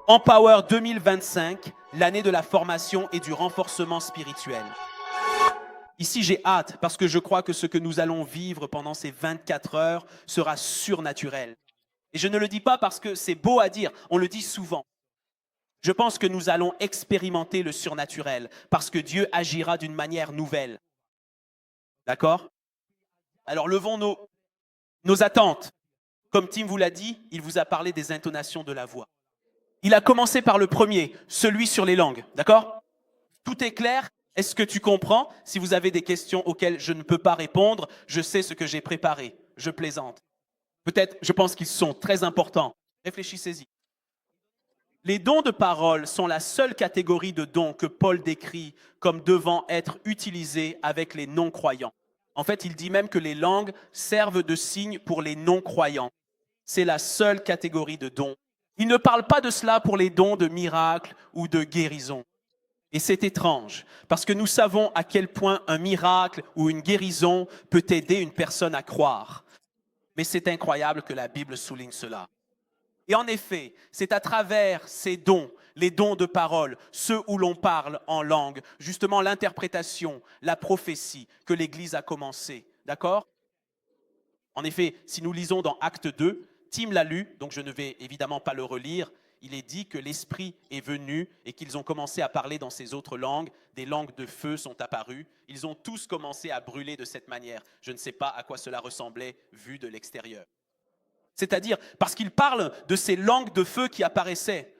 Empower 2025, l'année de la formation et du renforcement spirituel. Ici, j'ai hâte parce que je crois que ce que nous allons vivre pendant ces 24 heures sera surnaturel. Et je ne le dis pas parce que c'est beau à dire, on le dit souvent. Je pense que nous allons expérimenter le surnaturel parce que Dieu agira d'une manière nouvelle. D'accord? Alors, levons nos attentes. Comme Tim vous l'a dit, il vous a parlé des intonations de la voix. Il a commencé par le premier, celui sur les langues. D'accord? Tout est clair? Est-ce que tu comprends? Si vous avez des questions auxquelles je ne peux pas répondre, je sais ce que j'ai préparé. Je plaisante. Peut-être, je pense qu'ils sont très importants. Réfléchissez-y. Les dons de parole sont la seule catégorie de dons que Paul décrit comme devant être utilisés avec les non-croyants. En fait, il dit même que les langues servent de signe pour les non-croyants. C'est la seule catégorie de dons. Il ne parle pas de cela pour les dons de miracles ou de guérison. Et c'est étrange, parce que nous savons à quel point un miracle ou une guérison peut aider une personne à croire. Mais c'est incroyable que la Bible souligne cela. Et en effet, c'est à travers ces dons, les dons de parole, ceux où l'on parle en langue, justement l'interprétation, la prophétie, que l'Église a commencé. D'accord? En effet, si nous lisons dans Acte 2, Tim l'a lu, donc je ne vais évidemment pas le relire, il est dit que l'Esprit est venu et qu'ils ont commencé à parler dans ces autres langues, des langues de feu sont apparues, ils ont tous commencé à brûler de cette manière. Je ne sais pas à quoi cela ressemblait vu de l'extérieur. C'est-à-dire, parce qu'il parle de ces langues de feu qui apparaissaient.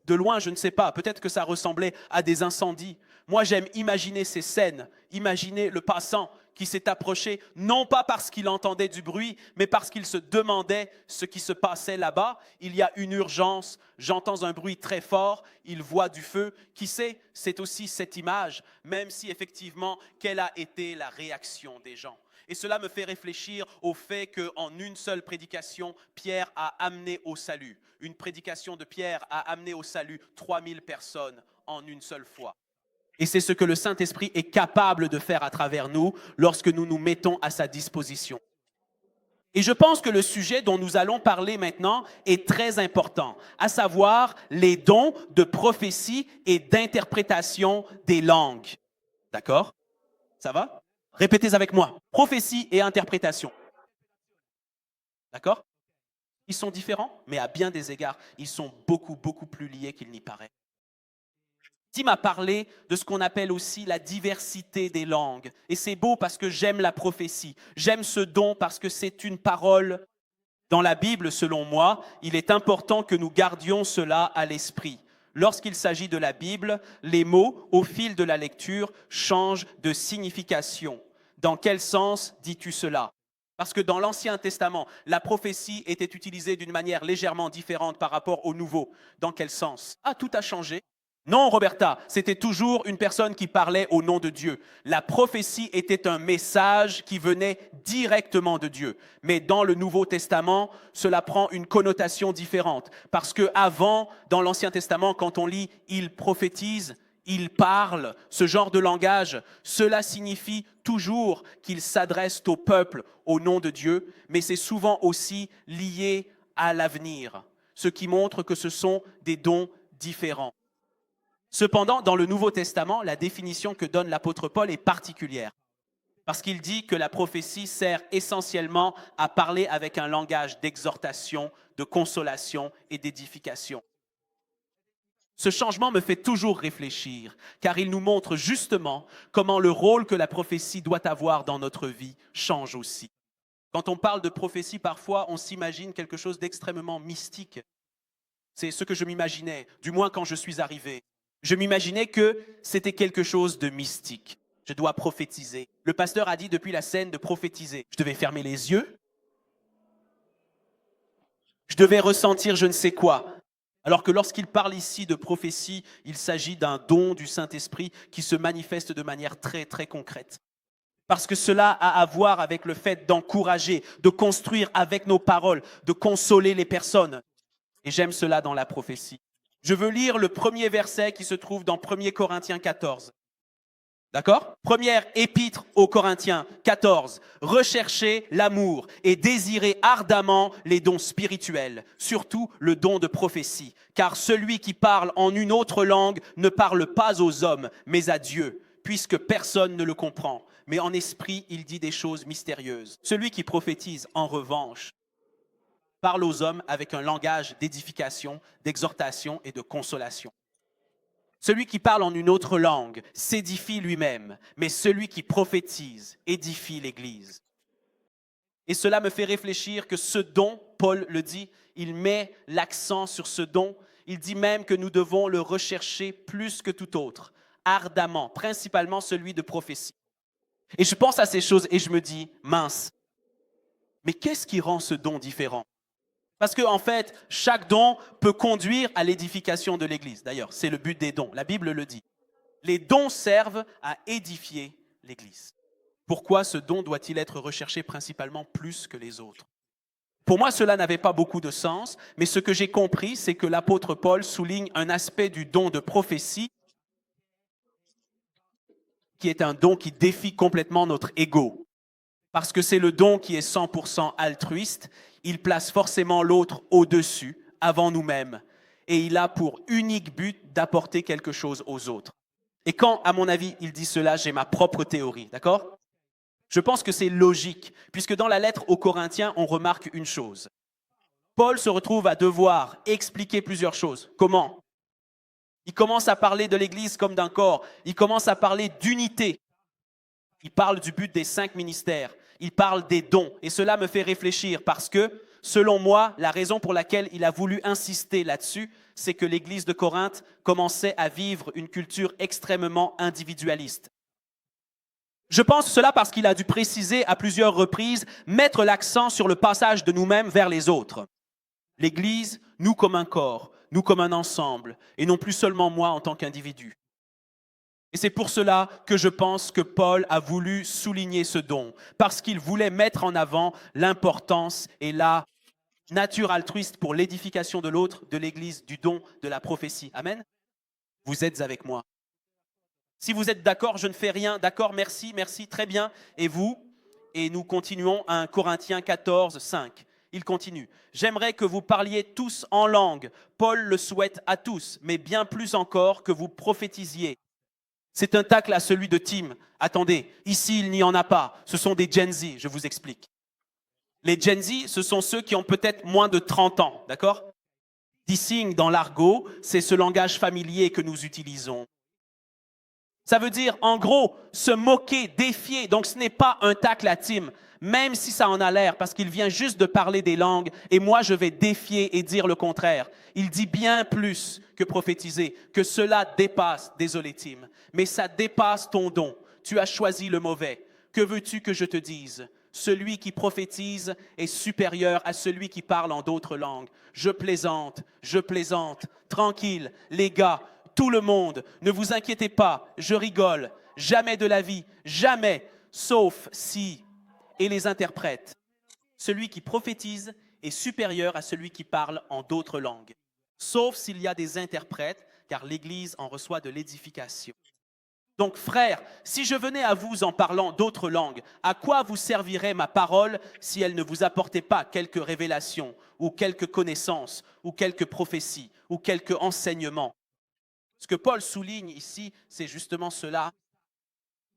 De loin, je ne sais pas, peut-être que ça ressemblait à des incendies. Moi, j'aime imaginer ces scènes, imaginer le passant qui s'est approché, non pas parce qu'il entendait du bruit, mais parce qu'il se demandait ce qui se passait là-bas. Il y a une urgence, j'entends un bruit très fort, il voit du feu. Qui sait, c'est aussi cette image, même si effectivement, quelle a été la réaction des gens. Et cela me fait réfléchir au fait qu'en une seule prédication, Pierre a amené au salut. Une prédication de Pierre a amené au salut 3000 personnes en une seule fois. Et c'est ce que le Saint-Esprit est capable de faire à travers nous lorsque nous nous mettons à sa disposition. Et je pense que le sujet dont nous allons parler maintenant est très important, à savoir les dons de prophétie et d'interprétation des langues. D'accord? Ça va? Répétez avec moi. Prophétie et interprétation. D'accord? Ils sont différents, mais à bien des égards, ils sont beaucoup, beaucoup plus liés qu'il n'y paraît. Tim a parlé de ce qu'on appelle aussi la diversité des langues. Et c'est beau parce que j'aime la prophétie. J'aime ce don parce que c'est une parole. Dans la Bible, selon moi, il est important que nous gardions cela à l'esprit. Lorsqu'il s'agit de la Bible, les mots, au fil de la lecture, changent de signification. Dans quel sens dis-tu cela? Parce que dans l'Ancien Testament, la prophétie était utilisée d'une manière légèrement différente par rapport au Nouveau. Dans quel sens? Ah, tout a changé. Non, Roberta, c'était toujours une personne qui parlait au nom de Dieu. La prophétie était un message qui venait directement de Dieu. Mais dans le Nouveau Testament, cela prend une connotation différente. Parce que avant, dans l'Ancien Testament, quand on lit « il prophétise », il parle, ce genre de langage, cela signifie toujours qu'il s'adresse au peuple au nom de Dieu, mais c'est souvent aussi lié à l'avenir, ce qui montre que ce sont des dons différents. Cependant, dans le Nouveau Testament, la définition que donne l'apôtre Paul est particulière, parce qu'il dit que la prophétie sert essentiellement à parler avec un langage d'exhortation, de consolation et d'édification. Ce changement me fait toujours réfléchir, car il nous montre justement comment le rôle que la prophétie doit avoir dans notre vie change aussi. Quand on parle de prophétie, parfois, on s'imagine quelque chose d'extrêmement mystique. C'est ce que je m'imaginais, du moins quand je suis arrivé. Je m'imaginais que c'était quelque chose de mystique. Je dois prophétiser. Le pasteur a dit depuis la scène de prophétiser. Je devais fermer les yeux. Je devais ressentir je ne sais quoi. Alors que lorsqu'il parle ici de prophétie, il s'agit d'un don du Saint-Esprit qui se manifeste de manière très, très concrète. Parce que cela a à voir avec le fait d'encourager, de construire avec nos paroles, de consoler les personnes. Et j'aime cela dans la prophétie. Je veux lire le premier verset qui se trouve dans 1 Corinthiens 14. D'accord? Première épître aux Corinthiens 14. Recherchez l'amour et désirez ardemment les dons spirituels, surtout le don de prophétie. Car celui qui parle en une autre langue ne parle pas aux hommes, mais à Dieu, puisque personne ne le comprend. Mais en esprit, il dit des choses mystérieuses. Celui qui prophétise, en revanche, parle aux hommes avec un langage d'édification, d'exhortation et de consolation. Celui qui parle en une autre langue s'édifie lui-même, mais celui qui prophétise édifie l'Église. Et cela me fait réfléchir que ce don, Paul le dit, il met l'accent sur ce don. Il dit même que nous devons le rechercher plus que tout autre, ardemment, principalement celui de prophétie. Et je pense à ces choses et je me dis, mince, mais qu'est-ce qui rend ce don différent? Parce qu'en fait, chaque don peut conduire à l'édification de l'Église. D'ailleurs, c'est le but des dons. La Bible le dit. Les dons servent à édifier l'Église. Pourquoi ce don doit-il être recherché principalement plus que les autres? Pour moi, cela n'avait pas beaucoup de sens, mais ce que j'ai compris, c'est que l'apôtre Paul souligne un aspect du don de prophétie qui est un don qui défie complètement notre ego. Parce que c'est le don qui est 100% altruiste, il place forcément l'autre au-dessus, avant nous-mêmes. Et il a pour unique but d'apporter quelque chose aux autres. Et quand, à mon avis, il dit cela, j'ai ma propre théorie, d'accord? Je pense que c'est logique, puisque dans la lettre aux Corinthiens, on remarque une chose. Paul se retrouve à devoir expliquer plusieurs choses. Comment? Il commence à parler de l'Église comme d'un corps. Il commence à parler d'unité. Il parle du but des 5 ministères. Il parle des dons. Et cela me fait réfléchir parce que, selon moi, la raison pour laquelle il a voulu insister là-dessus, c'est que l'Église de Corinthe commençait à vivre une culture extrêmement individualiste. Je pense cela parce qu'il a dû préciser à plusieurs reprises, mettre l'accent sur le passage de nous-mêmes vers les autres. L'Église, nous comme un corps, nous comme un ensemble, et non plus seulement moi en tant qu'individu. Et c'est pour cela que je pense que Paul a voulu souligner ce don, parce qu'il voulait mettre en avant l'importance et la nature altruiste pour l'édification de l'autre, de l'Église, du don, de la prophétie. Amen. Vous êtes avec moi. Si vous êtes d'accord, je ne fais rien. D'accord, merci, merci, très bien. Et vous? Et nous continuons à 1 Corinthiens 14, 5. Il continue. J'aimerais que vous parliez tous en langue. Paul le souhaite à tous, mais bien plus encore que vous prophétisiez. C'est un tacle à celui de Tim. Attendez, ici il n'y en a pas. Ce sont des Gen Z, je vous explique. Les Gen Z, ce sont ceux qui ont peut-être moins de 30 ans, d'accord? Dissing dans l'argot, c'est ce langage familier que nous utilisons. Ça veut dire, en gros, se moquer, défier. Donc, ce n'est pas un tacle à Tim, même si ça en a l'air, parce qu'il vient juste de parler des langues, et moi, je vais défier et dire le contraire. Il dit bien plus que prophétiser, que cela dépasse, désolé Tim, mais ça dépasse ton don. Tu as choisi le mauvais. Que veux-tu que je te dise? Celui qui prophétise est supérieur à celui qui parle en d'autres langues. Je plaisante, tranquille, les gars, tout le monde, ne vous inquiétez pas, je rigole, jamais de la vie, jamais, sauf si, et les interprètes, celui qui prophétise est supérieur à celui qui parle en d'autres langues, sauf s'il y a des interprètes, car l'Église en reçoit de l'édification. Donc, frères, si je venais à vous en parlant d'autres langues, à quoi vous servirait ma parole si elle ne vous apportait pas quelques révélations, ou quelques connaissances, ou quelques prophéties, ou quelques enseignements? Ce que Paul souligne ici, c'est justement cela.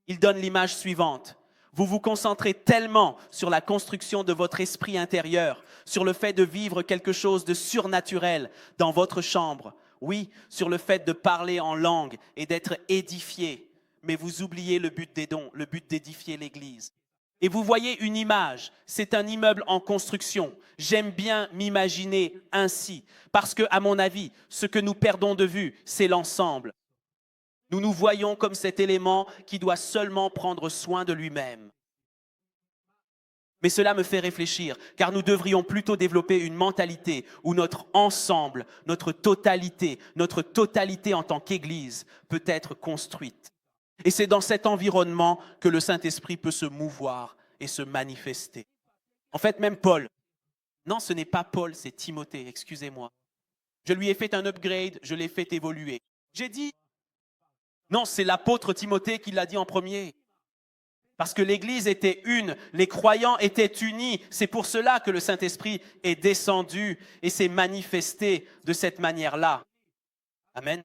Il donne l'image suivante. Vous vous concentrez tellement sur la construction de votre esprit intérieur, sur le fait de vivre quelque chose de surnaturel dans votre chambre. Oui, sur le fait de parler en langue et d'être édifié. Mais vous oubliez le but des dons, le but d'édifier l'Église. Et vous voyez une image, c'est un immeuble en construction. J'aime bien m'imaginer ainsi, parce que, à mon avis, ce que nous perdons de vue, c'est l'ensemble. Nous nous voyons comme cet élément qui doit seulement prendre soin de lui-même. Mais cela me fait réfléchir, car nous devrions plutôt développer une mentalité où notre ensemble, notre totalité en tant qu'Église peut être construite. Et c'est dans cet environnement que le Saint-Esprit peut se mouvoir et se manifester. En fait, même Paul, non, ce n'est pas Paul, c'est Timothée, excusez-moi. Je lui ai fait un upgrade, je l'ai fait évoluer. J'ai dit, Non, c'est l'apôtre Timothée qui l'a dit en premier. Parce que l'Église était une, les croyants étaient unis. C'est pour cela que le Saint-Esprit est descendu et s'est manifesté de cette manière-là. Amen.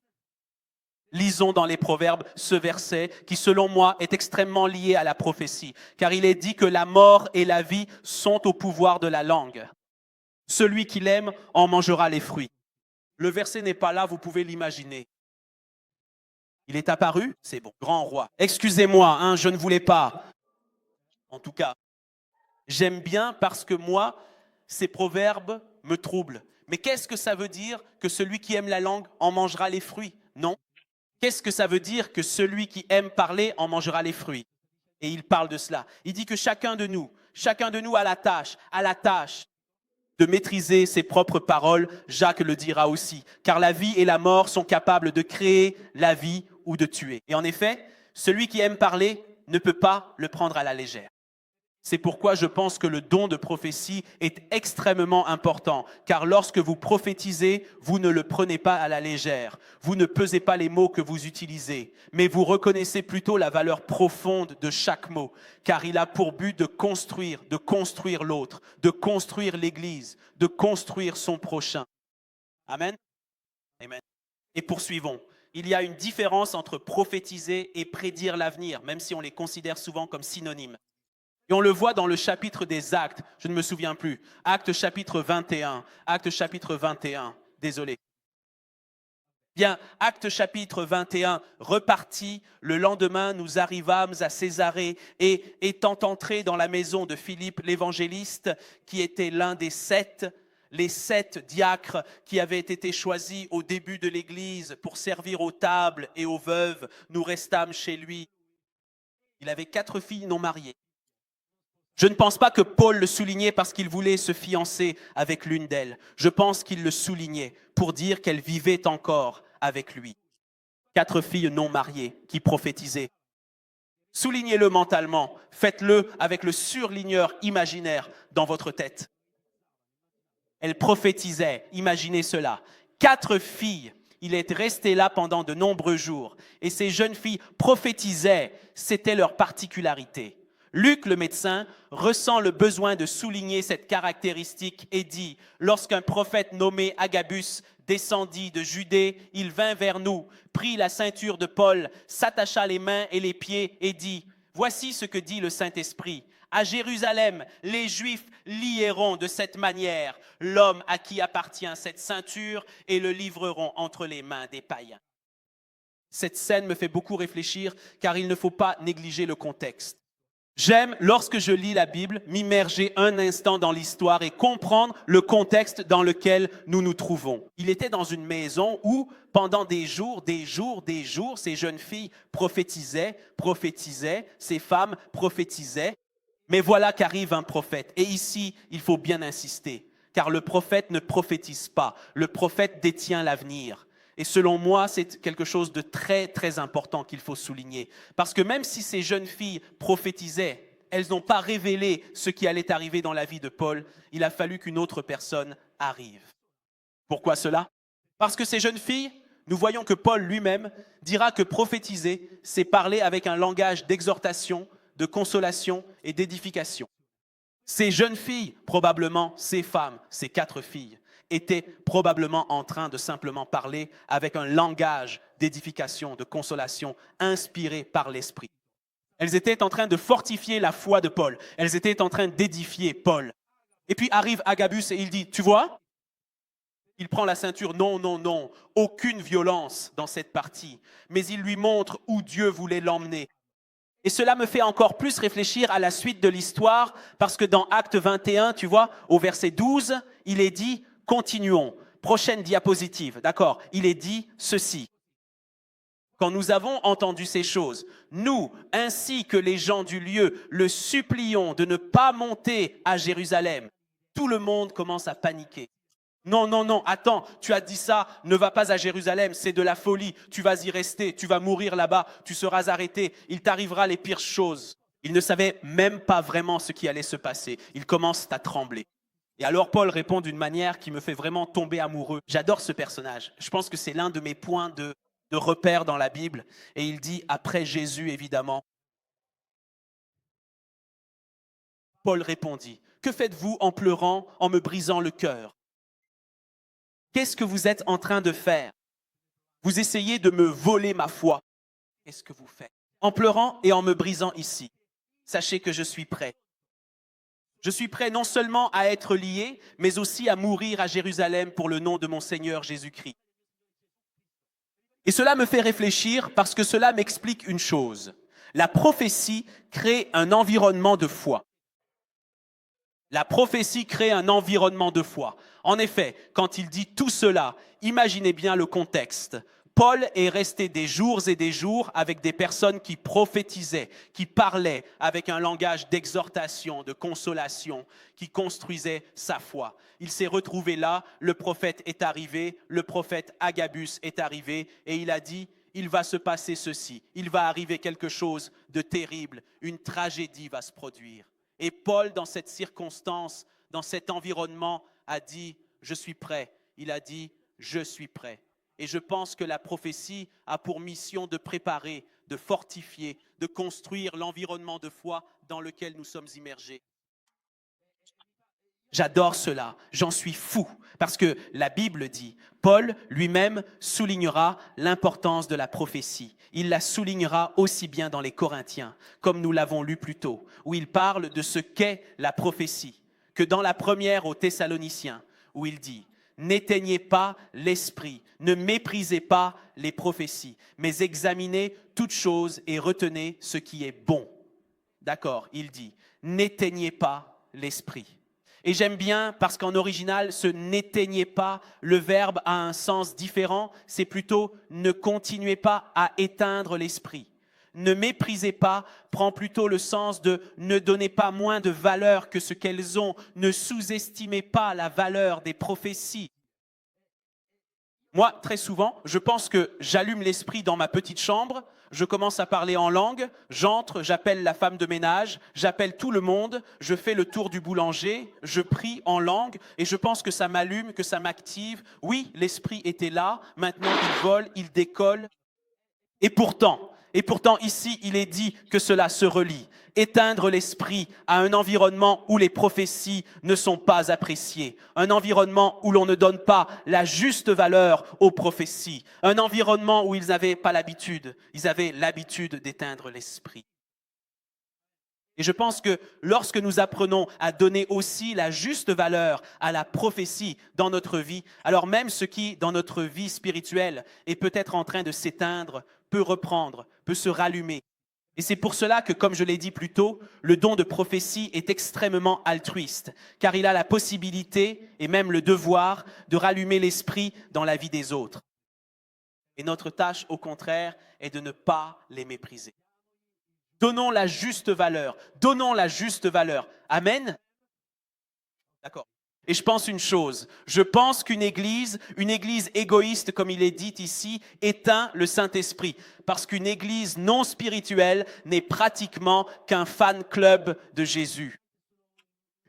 Lisons dans les Proverbes ce verset qui, selon moi, est extrêmement lié à la prophétie. Car il est dit que la mort et la vie sont au pouvoir de la langue. Celui qui l'aime en mangera les fruits. Le verset n'est pas là, vous pouvez l'imaginer. Il est apparu, c'est bon, grand roi. Excusez-moi, je ne voulais pas. En tout cas, j'aime bien parce que moi, ces proverbes me troublent. Mais qu'est-ce que ça veut dire que celui qui aime la langue en mangera les fruits? Non. Qu'est-ce que ça veut dire que celui qui aime parler en mangera les fruits? Et il parle de cela. Il dit que chacun de nous a la tâche de maîtriser ses propres paroles. Jacques le dira aussi. Car la vie et la mort sont capables de créer la vie ou de tuer. Et en effet, celui qui aime parler ne peut pas le prendre à la légère. C'est pourquoi je pense que le don de prophétie est extrêmement important, car lorsque vous prophétisez, vous ne le prenez pas à la légère. Vous ne pesez pas les mots que vous utilisez, mais vous reconnaissez plutôt la valeur profonde de chaque mot, car il a pour but de construire l'autre, de construire l'Église, de construire son prochain. Amen. Amen. Et poursuivons. Il y a une différence entre prophétiser et prédire l'avenir, même si on les considère souvent comme synonymes. Et on le voit dans le chapitre des Actes, je ne me souviens plus, Actes chapitre 21, désolé. Bien, Actes chapitre 21, reparti, le lendemain nous arrivâmes à Césarée et étant entrés dans la maison de Philippe l'évangéliste, qui était l'un des les 7 diacres qui avaient été choisis au début de l'Église pour servir aux tables et aux veuves, nous restâmes chez lui. Il avait 4 filles non mariées. Je ne pense pas que Paul le soulignait parce qu'il voulait se fiancer avec l'une d'elles. Je pense qu'il le soulignait pour dire qu'elle vivait encore avec lui. 4 filles non mariées qui prophétisaient. Soulignez-le mentalement, faites-le avec le surligneur imaginaire dans votre tête. Elles prophétisaient, imaginez cela. 4 filles, il est resté là pendant de nombreux jours. Et ces jeunes filles prophétisaient, c'était leur particularité. Luc, le médecin, ressent le besoin de souligner cette caractéristique et dit « Lorsqu'un prophète nommé Agabus descendit de Judée, il vint vers nous, prit la ceinture de Paul, s'attacha les mains et les pieds et dit « Voici ce que dit le Saint-Esprit. À Jérusalem, les Juifs lieront de cette manière l'homme à qui appartient cette ceinture et le livreront entre les mains des païens. » Cette scène me fait beaucoup réfléchir car il ne faut pas négliger le contexte. J'aime, lorsque je lis la Bible, m'immerger un instant dans l'histoire et comprendre le contexte dans lequel nous nous trouvons. Il était dans une maison où, pendant des jours, ces jeunes filles prophétisaient, ces femmes prophétisaient. Mais voilà qu'arrive un prophète. Et ici, il faut bien insister, car le prophète ne prophétise pas. Le prophète détient l'avenir. Et selon moi, c'est quelque chose de très, très important qu'il faut souligner. Parce que même si ces jeunes filles prophétisaient, elles n'ont pas révélé ce qui allait arriver dans la vie de Paul. Il a fallu qu'une autre personne arrive. Pourquoi cela? Parce que ces jeunes filles, nous voyons que Paul lui-même dira que prophétiser, c'est parler avec un langage d'exhortation, de consolation et d'édification. Ces jeunes filles, probablement ces femmes, ces 4 filles, étaient probablement en train de simplement parler avec un langage d'édification, de consolation, inspiré par l'Esprit. Elles étaient en train de fortifier la foi de Paul. Elles étaient en train d'édifier Paul. Et puis arrive Agabus et il dit, tu vois, il prend la ceinture, non, aucune violence dans cette partie, mais il lui montre où Dieu voulait l'emmener. Et cela me fait encore plus réfléchir à la suite de l'histoire, parce que dans Acte 21, tu vois, au verset 12, il est dit, continuons, prochaine diapositive, d'accord, il est dit ceci. Quand nous avons entendu ces choses, nous, ainsi que les gens du lieu, le supplions de ne pas monter à Jérusalem. Tout le monde commence à paniquer. Non, attends, tu as dit ça, ne va pas à Jérusalem, c'est de la folie, tu vas y rester, tu vas mourir là-bas, tu seras arrêté, il t'arrivera les pires choses. Ils ne savaient même pas vraiment ce qui allait se passer, ils commencent à trembler. Et alors Paul répond d'une manière qui me fait vraiment tomber amoureux. J'adore ce personnage, je pense que c'est l'un de mes points de de repères dans la Bible. Et il dit, après Jésus, évidemment, Paul répondit, « Que faites-vous en pleurant, en me brisant le cœur? Qu'est-ce que vous êtes en train de faire? Vous essayez de me voler ma foi. Qu'est-ce que vous faites? En pleurant et en me brisant ici, sachez que je suis prêt. Je suis prêt non seulement à être lié, mais aussi à mourir à Jérusalem pour le nom de mon Seigneur Jésus-Christ. » Et cela me fait réfléchir parce que cela m'explique une chose. La prophétie crée un environnement de foi. La prophétie crée un environnement de foi. En effet, quand il dit tout cela, imaginez bien le contexte. Paul est resté des jours et des jours avec des personnes qui prophétisaient, qui parlaient avec un langage d'exhortation, de consolation, qui construisaient sa foi. Il s'est retrouvé là, le prophète est arrivé, le prophète Agabus est arrivé et il a dit, il va se passer ceci, il va arriver quelque chose de terrible, une tragédie va se produire. Et Paul, dans cette circonstance, dans cet environnement, a dit, je suis prêt. Il a dit, je suis prêt. Et je pense que la prophétie a pour mission de préparer, de fortifier, de construire l'environnement de foi dans lequel nous sommes immergés. J'adore cela, j'en suis fou, parce que la Bible dit, Paul lui-même soulignera l'importance de la prophétie. Il la soulignera aussi bien dans les Corinthiens, comme nous l'avons lu plus tôt, où il parle de ce qu'est la prophétie, que dans la première aux Thessaloniciens, où il dit, n'éteignez pas l'esprit, ne méprisez pas les prophéties, mais examinez toutes choses et retenez ce qui est bon. D'accord, il dit, n'éteignez pas l'esprit. Et j'aime bien parce qu'en original, ce « n'éteignez pas », le verbe a un sens différent. C'est plutôt « ne continuez pas à éteindre l'esprit ». Ne méprisez pas prend plutôt le sens de « ne donnez pas moins de valeur que ce qu'elles ont ». Ne sous-estimez pas la valeur des prophéties. Moi, très souvent, je pense que j'allume l'esprit dans ma petite chambre, je commence à parler en langue, j'entre, j'appelle la femme de ménage, j'appelle tout le monde, je fais le tour du boulanger, je prie en langue et je pense que ça m'allume, que ça m'active. Oui, l'esprit était là, maintenant il vole, il décolle. Et pourtant ici, il est dit que cela se relie. Éteindre l'esprit à un environnement où les prophéties ne sont pas appréciées, un environnement où l'on ne donne pas la juste valeur aux prophéties, un environnement où ils n'avaient pas l'habitude, ils avaient l'habitude d'éteindre l'esprit. Et je pense que lorsque nous apprenons à donner aussi la juste valeur à la prophétie dans notre vie, alors même ce qui, dans notre vie spirituelle, est peut-être en train de s'éteindre, peut reprendre, peut se rallumer. Et c'est pour cela que, comme je l'ai dit plus tôt, le don de prophétie est extrêmement altruiste, car il a la possibilité et même le devoir de rallumer l'esprit dans la vie des autres. Et notre tâche, au contraire, est de ne pas les mépriser. Donnons la juste valeur. Donnons la juste valeur. Amen? D'accord. Et je pense une chose. Je pense qu'une église égoïste, comme il est dit ici, éteint le Saint-Esprit. Parce qu'une église non spirituelle n'est pratiquement qu'un fan club de Jésus.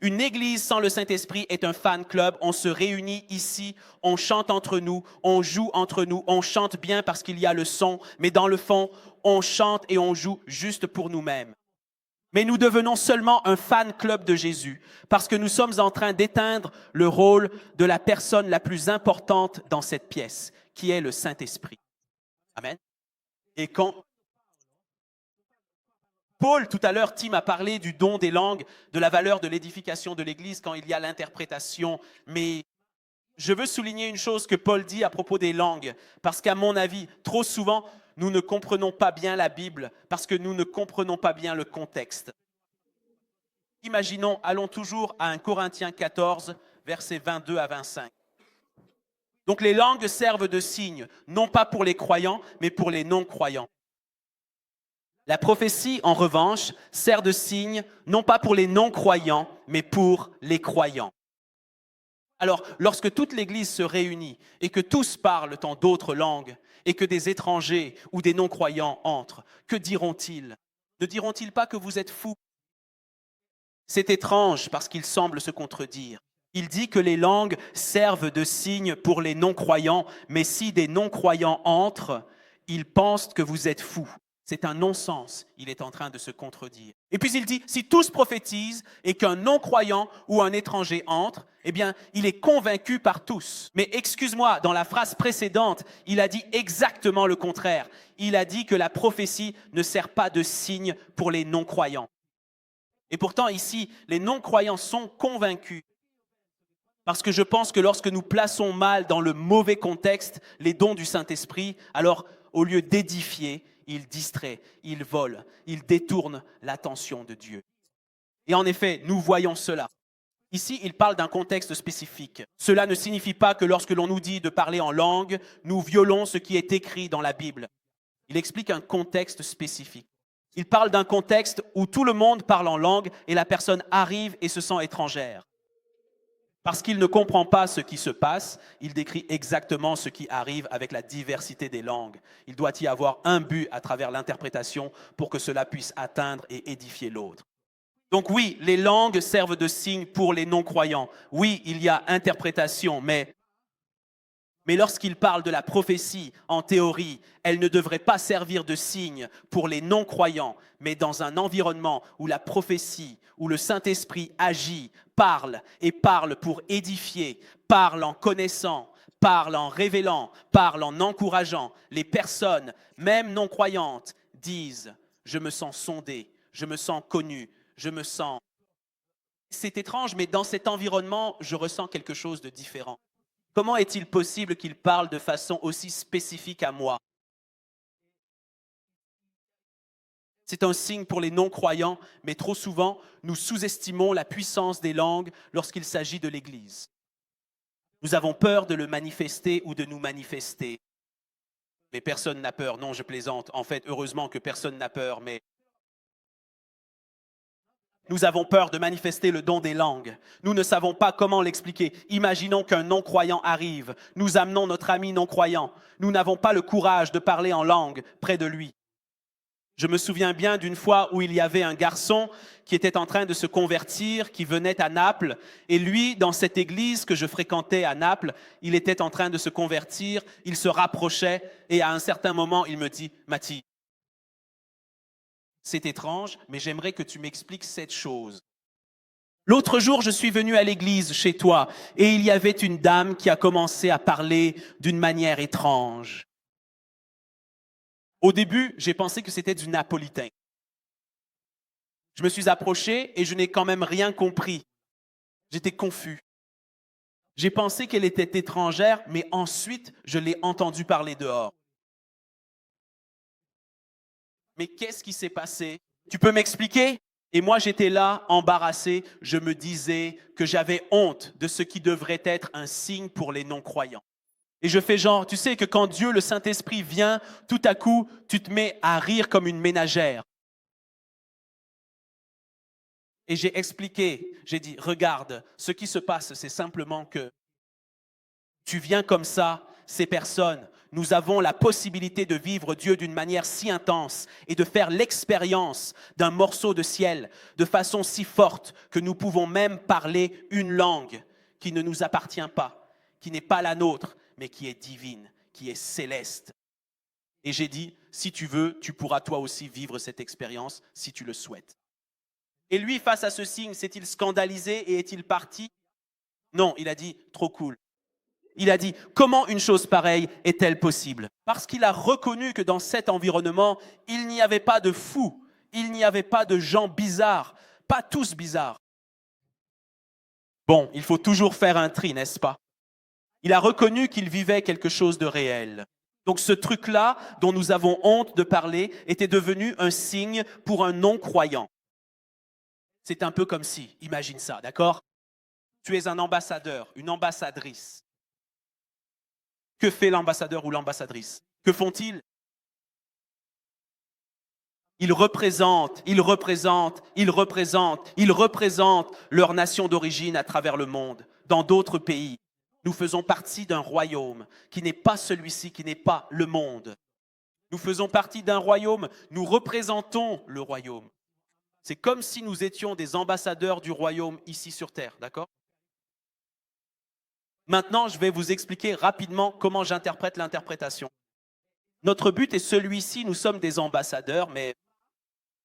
Une église sans le Saint-Esprit est un fan club. On se réunit ici, on chante entre nous, on joue entre nous, on chante bien parce qu'il y a le son, mais dans le fond, on chante et on joue juste pour nous-mêmes. Mais nous devenons seulement un fan club de Jésus parce que nous sommes en train d'éteindre le rôle de la personne la plus importante dans cette pièce, qui est le Saint-Esprit. Amen. Et quand Paul, tout à l'heure, Tim a parlé du don des langues, de la valeur de l'édification de l'Église quand il y a l'interprétation. Mais je veux souligner une chose que Paul dit à propos des langues, parce qu'à mon avis, trop souvent, nous ne comprenons pas bien la Bible, parce que nous ne comprenons pas bien le contexte. Imaginons, allons toujours à 1 Corinthiens 14, versets 22 à 25. Donc les langues servent de signe, non pas pour les croyants, mais pour les non-croyants. La prophétie, en revanche, sert de signe, non pas pour les non-croyants, mais pour les croyants. Alors, lorsque toute l'Église se réunit et que tous parlent en d'autres langues et que des étrangers ou des non-croyants entrent, que diront-ils? Ne diront-ils pas que vous êtes fous? C'est étrange parce qu'ils semblent se contredire. Il dit que les langues servent de signe pour les non-croyants, mais si des non-croyants entrent, Ils pensent que vous êtes fous. C'est un non-sens. Il est en train de se contredire. Et puis il dit, si tous prophétisent et qu'un non-croyant ou un étranger entre, eh bien, il est convaincu par tous. Mais excuse-moi, dans la phrase précédente, il a dit exactement le contraire. Il a dit que la prophétie ne sert pas de signe pour les non-croyants. Et pourtant, ici, les non-croyants sont convaincus. Parce que je pense que lorsque nous plaçons mal dans le mauvais contexte les dons du Saint-Esprit, alors au lieu d'édifier, il distrait, il vole, il détourne l'attention de Dieu. Et en effet, nous voyons cela. Ici, il parle d'un contexte spécifique. Cela ne signifie pas que lorsque l'on nous dit de parler en langue, nous violons ce qui est écrit dans la Bible. Il explique un contexte spécifique. Il parle d'un contexte où tout le monde parle en langue et la personne arrive et se sent étrangère. Parce qu'il ne comprend pas ce qui se passe, il décrit exactement ce qui arrive avec la diversité des langues. Il doit y avoir un but à travers l'interprétation pour que cela puisse atteindre et édifier l'autre. Donc oui, les langues servent de signe pour les non-croyants. Oui, il y a interprétation, mais lorsqu'il parle de la prophétie, en théorie, elle ne devrait pas servir de signe pour les non-croyants, mais dans un environnement où la prophétie, où le Saint-Esprit agit, parle et parle pour édifier, parle en connaissant, parle en révélant, parle en encourageant. Les personnes, même non-croyantes, disent « je me sens sondé, je me sens connu, je me sens… » C'est étrange, mais dans cet environnement, je ressens quelque chose de différent. Comment est-il possible qu'il parle de façon aussi spécifique à moi? C'est un signe pour les non-croyants, mais trop souvent, nous sous-estimons la puissance des langues lorsqu'il s'agit de l'Église. Nous avons peur de le manifester ou de nous manifester. Mais personne n'a peur. Non, je plaisante. En fait, heureusement que personne n'a peur, mais nous avons peur de manifester le don des langues. Nous ne savons pas comment l'expliquer. Imaginons qu'un non-croyant arrive. Nous amenons notre ami non-croyant. Nous n'avons pas le courage de parler en langue près de lui. Je me souviens bien d'une fois où il y avait un garçon qui était en train de se convertir, qui venait à Naples. Et lui, dans cette église que je fréquentais à Naples, il était en train de se convertir, il se rapprochait. Et à un certain moment, il me dit, « Mathis, c'est étrange, mais j'aimerais que tu m'expliques cette chose. L'autre jour, je suis venu à l'église chez toi et il y avait une dame qui a commencé à parler d'une manière étrange. Au début, j'ai pensé que c'était du napolitain. Je me suis approché et je n'ai quand même rien compris. J'étais confus. J'ai pensé qu'elle était étrangère, mais ensuite, je l'ai entendue parler dehors. Mais qu'est-ce qui s'est passé? Tu peux m'expliquer? Et moi, j'étais là, embarrassé. Je me disais que j'avais honte de ce qui devrait être un signe pour les non-croyants. Et je fais genre, tu sais que quand Dieu, le Saint-Esprit, vient, tout à coup, tu te mets à rire comme une ménagère. Et j'ai expliqué, j'ai dit, regarde, ce qui se passe, c'est simplement que tu viens comme ça, ces personnes, nous avons la possibilité de vivre Dieu d'une manière si intense et de faire l'expérience d'un morceau de ciel de façon si forte que nous pouvons même parler une langue qui ne nous appartient pas, qui n'est pas la nôtre, mais qui est divine, qui est céleste. Et j'ai dit, si tu veux, tu pourras toi aussi vivre cette expérience si tu le souhaites. Et lui, face à ce signe, s'est-il scandalisé et est-il parti? Non, il a dit, trop cool. Il a dit, comment une chose pareille est-elle possible? Parce qu'il a reconnu que dans cet environnement, il n'y avait pas de fous, il n'y avait pas de gens bizarres, pas tous bizarres. Bon, il faut toujours faire un tri, n'est-ce pas? Il a reconnu qu'il vivait quelque chose de réel. Donc ce truc-là, dont nous avons honte de parler, était devenu un signe pour un non-croyant. C'est un peu comme si, imagine ça, d'accord? Tu es un ambassadeur, une ambassadrice. Que fait l'ambassadeur ou l'ambassadrice? Que font-ils? Ils représentent leur nation d'origine à travers le monde, dans d'autres pays. Nous faisons partie d'un royaume qui n'est pas celui-ci, qui n'est pas le monde. Nous faisons partie d'un royaume, nous représentons le royaume. C'est comme si nous étions des ambassadeurs du royaume ici sur terre, d'accord? Maintenant, je vais vous expliquer rapidement comment j'interprète l'interprétation. Notre but est celui-ci, nous sommes des ambassadeurs, mais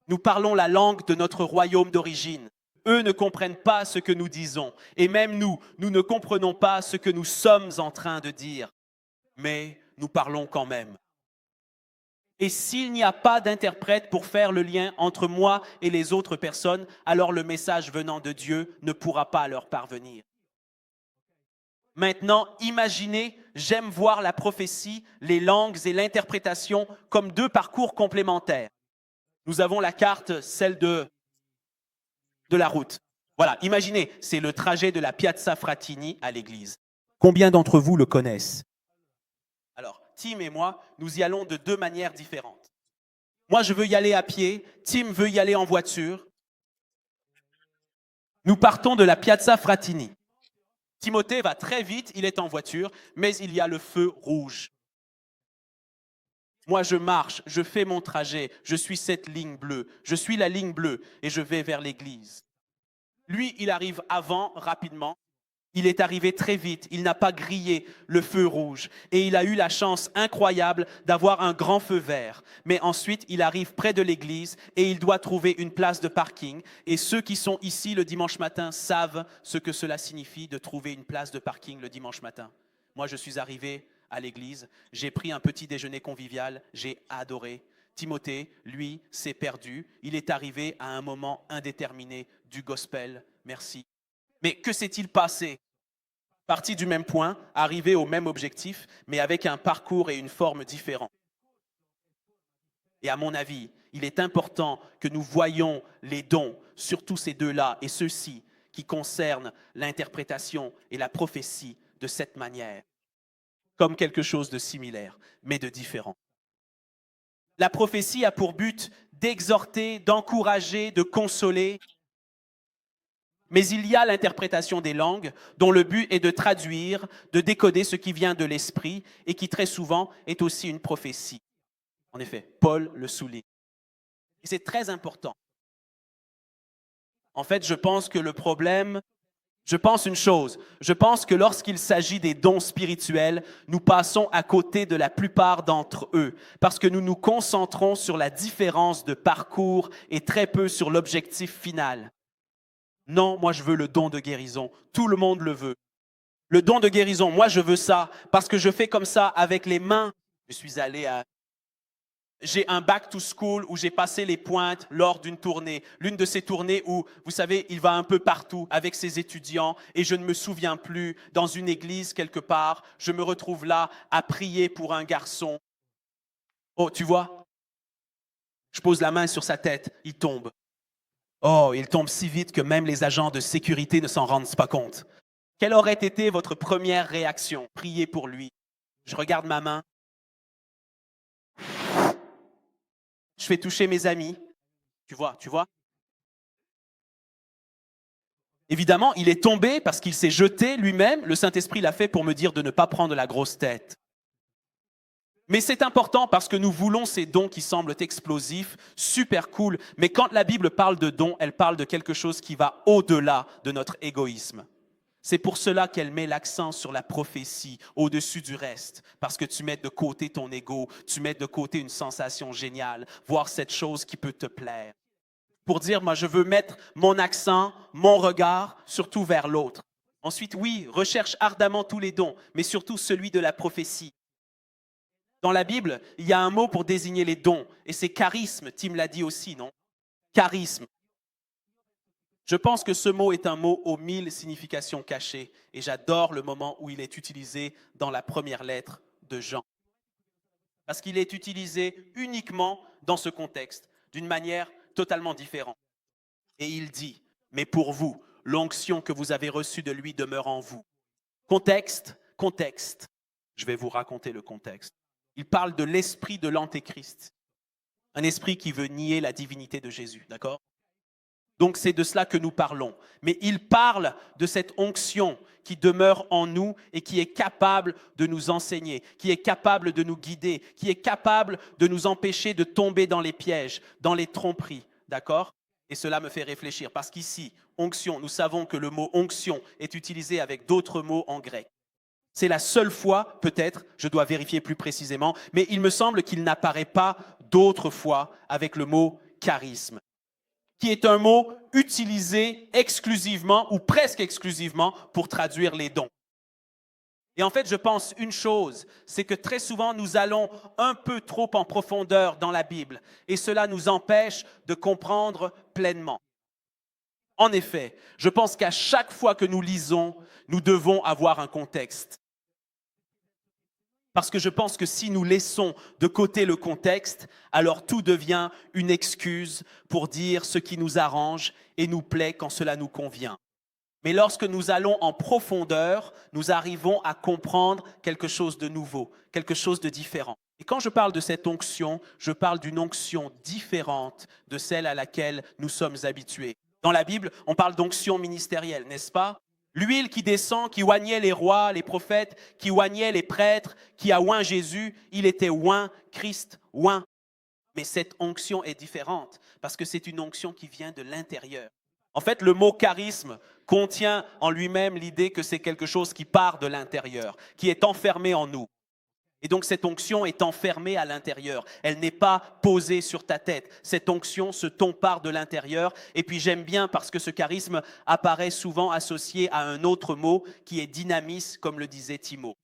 nous parlons la langue de notre royaume d'origine. Eux ne comprennent pas ce que nous disons. Et même nous ne comprenons pas ce que nous sommes en train de dire. Mais nous parlons quand même. Et s'il n'y a pas d'interprète pour faire le lien entre moi et les autres personnes, alors le message venant de Dieu ne pourra pas leur parvenir. Maintenant, imaginez, j'aime voir la prophétie, les langues et l'interprétation comme deux parcours complémentaires. Nous avons la carte, celle de la route. Voilà, imaginez, c'est le trajet de la Piazza Frattini à l'église. Combien d'entre vous le connaissent? Alors, Tim et moi, nous y allons de deux manières différentes. Moi, je veux y aller à pied, Tim veut y aller en voiture. Nous partons de la Piazza Frattini. Timothée va très vite, il est en voiture, mais il y a le feu rouge. Moi, je marche, je fais mon trajet, je suis cette ligne bleue, je suis la ligne bleue et je vais vers l'église. Lui, il arrive avant, rapidement. Il est arrivé très vite, il n'a pas grillé le feu rouge et il a eu la chance incroyable d'avoir un grand feu vert. Mais ensuite, il arrive près de l'église et il doit trouver une place de parking. Et ceux qui sont ici le dimanche matin savent ce que cela signifie de trouver une place de parking le dimanche matin. Moi, je suis arrivé à l'église, j'ai pris un petit déjeuner convivial, j'ai adoré. Timothée, lui, s'est perdu. Il est arrivé à un moment indéterminé du gospel. Merci. Mais que s'est-il passé? Parti du même point, arrivé au même objectif, mais avec un parcours et une forme différents. Et à mon avis, il est important que nous voyions les dons, surtout ces deux-là et ceux-ci, qui concernent l'interprétation et la prophétie de cette manière, comme quelque chose de similaire, mais de différent. La prophétie a pour but d'exhorter, d'encourager, de consoler. Mais il y a l'interprétation des langues dont le but est de traduire, de décoder ce qui vient de l'esprit et qui très souvent est aussi une prophétie. En effet, Paul le souligne. Et c'est très important. En fait, je pense que le problème, je pense une chose, je pense que lorsqu'il s'agit des dons spirituels, nous passons à côté de la plupart d'entre eux parce que nous nous concentrons sur la différence de parcours et très peu sur l'objectif final. Non, moi je veux le don de guérison. Tout le monde le veut. Le don de guérison, moi je veux ça parce que je fais comme ça avec les mains. J'ai un back to school où j'ai passé les pointes lors d'une tournée. L'une de ces tournées où, vous savez, il va un peu partout avec ses étudiants et je ne me souviens plus, dans une église quelque part, je me retrouve là à prier pour un garçon. Oh, tu vois? Je pose la main sur sa tête, il tombe. Oh, il tombe si vite que même les agents de sécurité ne s'en rendent pas compte. Quelle aurait été votre première réaction? Priez pour lui. Je regarde ma main. Je fais toucher mes amis. Tu vois? Évidemment, il est tombé parce qu'il s'est jeté lui-même. Le Saint-Esprit l'a fait pour me dire de ne pas prendre la grosse tête. Mais c'est important parce que nous voulons ces dons qui semblent explosifs, super cool. Mais quand la Bible parle de dons, elle parle de quelque chose qui va au-delà de notre égoïsme. C'est pour cela qu'elle met l'accent sur la prophétie au-dessus du reste. Parce que tu mets de côté ton ego, tu mets de côté une sensation géniale, voir cette chose qui peut te plaire. Pour dire, moi, je veux mettre mon accent, mon regard, surtout vers l'autre. Ensuite, oui, recherche ardemment tous les dons, mais surtout celui de la prophétie. Dans la Bible, il y a un mot pour désigner les dons, et c'est charisme. Tim l'a dit aussi, non? Charisme. Je pense que ce mot est un mot aux 1000 significations cachées, et j'adore le moment où il est utilisé dans la première lettre de Jean. Parce qu'il est utilisé uniquement dans ce contexte, d'une manière totalement différente. Et il dit, mais pour vous, l'onction que vous avez reçue de lui demeure en vous. Contexte. Je vais vous raconter le contexte. Il parle de l'esprit de l'antéchrist, un esprit qui veut nier la divinité de Jésus, d'accord? Donc c'est de cela que nous parlons. Mais il parle de cette onction qui demeure en nous et qui est capable de nous enseigner, qui est capable de nous guider, qui est capable de nous empêcher de tomber dans les pièges, dans les tromperies, d'accord? Et cela me fait réfléchir parce qu'ici, onction, nous savons que le mot onction est utilisé avec d'autres mots en grec. C'est la seule fois, peut-être, je dois vérifier plus précisément, mais il me semble qu'il n'apparaît pas d'autres fois avec le mot charisme, qui est un mot utilisé exclusivement ou presque exclusivement pour traduire les dons. Et en fait, je pense une chose, c'est que très souvent, nous allons un peu trop en profondeur dans la Bible et cela nous empêche de comprendre pleinement. En effet, je pense qu'à chaque fois que nous lisons, nous devons avoir un contexte. Parce que je pense que si nous laissons de côté le contexte, alors tout devient une excuse pour dire ce qui nous arrange et nous plaît quand cela nous convient. Mais lorsque nous allons en profondeur, nous arrivons à comprendre quelque chose de nouveau, quelque chose de différent. Et quand je parle de cette onction, je parle d'une onction différente de celle à laquelle nous sommes habitués. Dans la Bible, on parle d'onction ministérielle, n'est-ce pas? L'huile qui descend, qui oignait les rois, les prophètes, qui oignait les prêtres, qui a oint Jésus, il était oint, Christ oint. Mais cette onction est différente parce que c'est une onction qui vient de l'intérieur. En fait, le mot charisme contient en lui-même l'idée que c'est quelque chose qui part de l'intérieur, qui est enfermé en nous. Et donc cette onction est enfermée à l'intérieur. Elle n'est pas posée sur ta tête. Cette onction, ce ton part de l'intérieur. Et puis j'aime bien parce que ce charisme apparaît souvent associé à un autre mot qui est dynamis, comme le disait Timo.